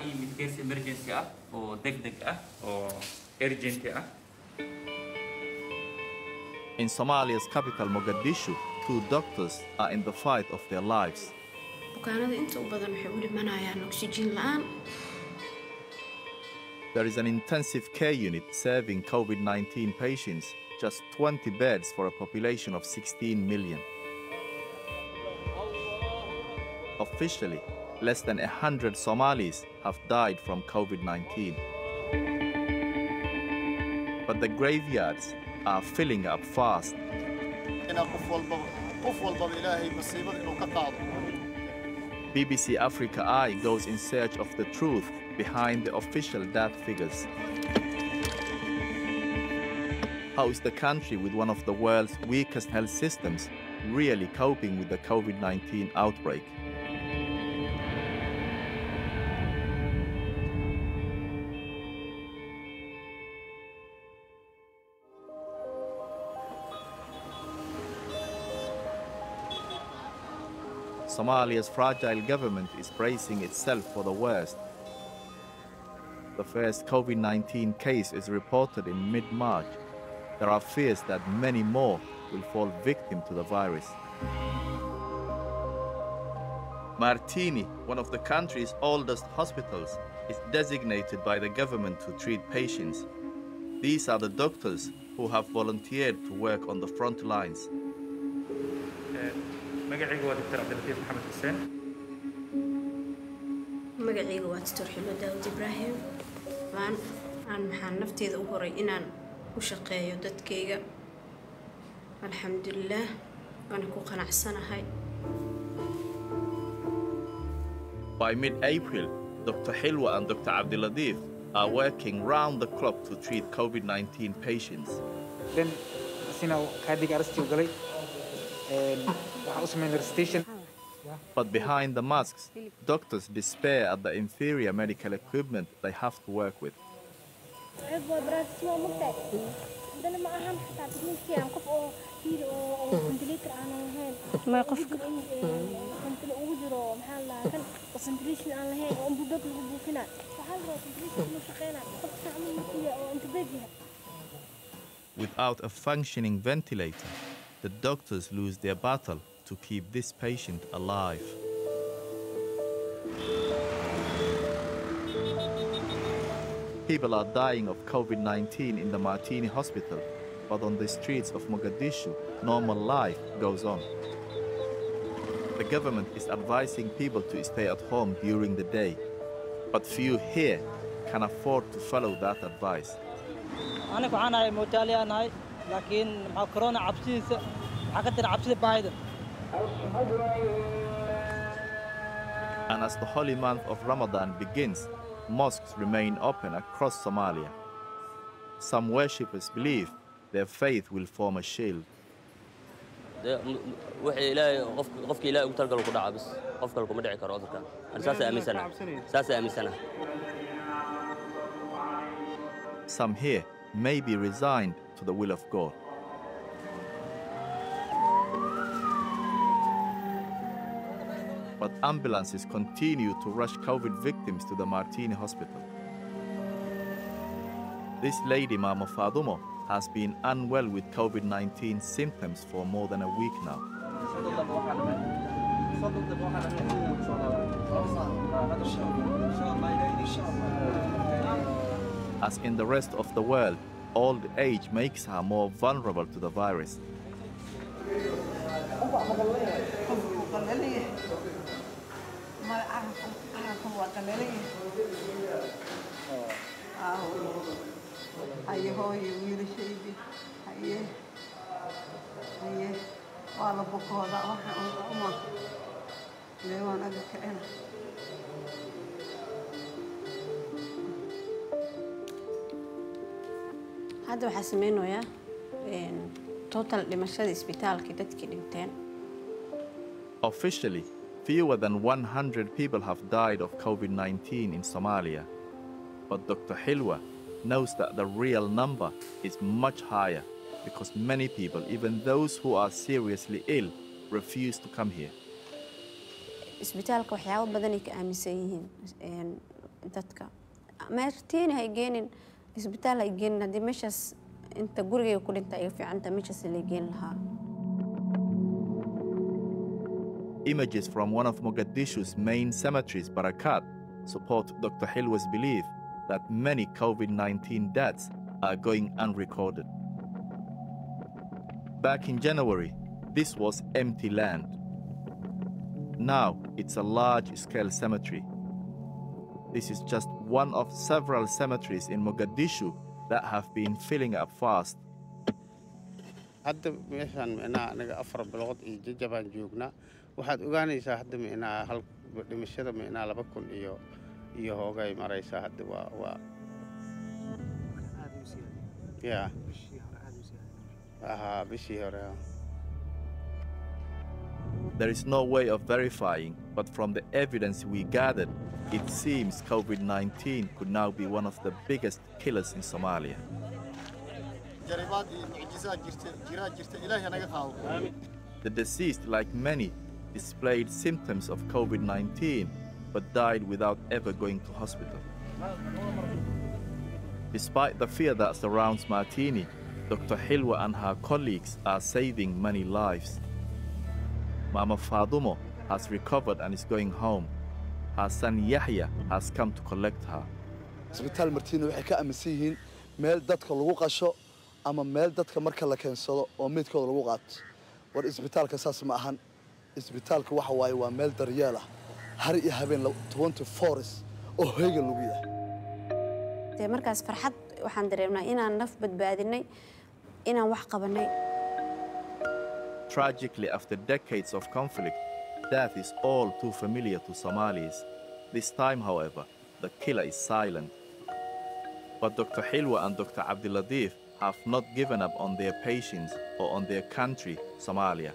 yimid case emergency ah oo degdeg ah oo urgent ah. In Somalia's capital, Mogadishu, 2 doctors are in the fight of their lives. There is an intensive care unit serving COVID-19 patients, just 20 beds for a population of 16 million. Officially, less than 100 Somalis have died from COVID-19. But the graveyards are filling up fast. BBC Africa Eye goes in search of the truth behind the official death figures. How is the country with one of the world's weakest health systems really coping with the COVID-19 outbreak? Somalia's fragile government is bracing itself for the worst. The first COVID-19 case is reported in mid-March. There are fears that many more will fall victim to the virus. Martini, one of the country's oldest hospitals, is designated by the government to treat patients. These are the doctors who have volunteered to work on the front lines. magacaygu waa Dr. Abdulatiif Maxamed Xuseen. magacaygu waa Dr. Xilo Daawud Ibrahim. waxaan nafteeda u horay inaan u shaqeeyo dadkayga. alxamdulillah waan ku qanacsanahay. By mid-April, Dr. Hilwa and Dr. Abdulatif are working round the clock to treat COVID-19 patients. Then, But behind the masks, doctors despair at the inferior medical equipment they have to work with. Without a functioning ventilator, the doctors lose their battle to keep this patient alive. People are dying of COVID-19 in the Martini hospital, but on the streets of Mogadishu, normal life goes on. The government is advising people to stay at home during the day, but few here can afford to follow that advice. And as the holy month of Ramadan begins, mosques remain open across Somalia. Some worshippers believe their faith will form a shield. Some here may be resigned to the will of God. But ambulances continue to rush COVID victims to the Martini hospital. This lady, Mama Fadumo, has been unwell with COVID-19 symptoms for more than a week now. As in the rest of the world, old age makes her more vulnerable to the virus. هذا waxaa sameynaya total dhimashada isbitaalka dadkii dhinteen. Officially, fewer than 100 people have died of COVID-19 in Somalia. But Dr. Hilwa knows that the real number is much higher because many people, even those who are seriously ill, refuse to come here. isbitaalka waxyaabo badan ay ka aaminsan yihiin dadka martiin hay geenin isbitaal ay geenin hadii meeshaas inta guriga ku dhinta ay fiicanta meeshaas la geen lahaa. Images from one of Mogadishu's main cemeteries, Barakat, support Dr. Hilwa's belief that many COVID-19 deaths are going unrecorded. Back in January, this was empty land. Now it's a large-scale cemetery. This is just one of several cemeteries in Mogadishu that have been filling up fast. hadda meeshan anaga 4 bilood iyo jabaan joognaa waxaad ogaanaysaa hadda hal dhimashada 2000 iyo hoogay maraysaa hadda waa yeah bishii hore. There is no way of verifying, but from the evidence we gathered, it seems COVID-19 could now be one of the biggest killers in Somalia. The deceased, like many, displayed symptoms of COVID-19 but died without ever going to hospital. Despite the fear that surrounds Martini, Dr. Hilwa and her colleagues are saving many lives. Mama Fadumo has recovered and is going home. Her son Yahya has come to collect her. Isbitaal Martini waxay ka aaminsan yihiin meel dadka lagu qasho ama meel dadka marka la keensado oo midkooda lagu qaato. War isbitaalka saas ma ahan. Isbitaalka waxa waaye waa meel daryeel ah. Har iyo habeen 24 oo heegan lagu yahay. Markaas farxad waxaan dareemnaa inaan naf badbaadinay inaan wax qabanay. Tragically, after decades of conflict, death is all too familiar to Somalis. This time, however, the killer is silent. But Dr. Hilwa and Dr. Abdulatif have not given up on their patients or on their country, Somalia.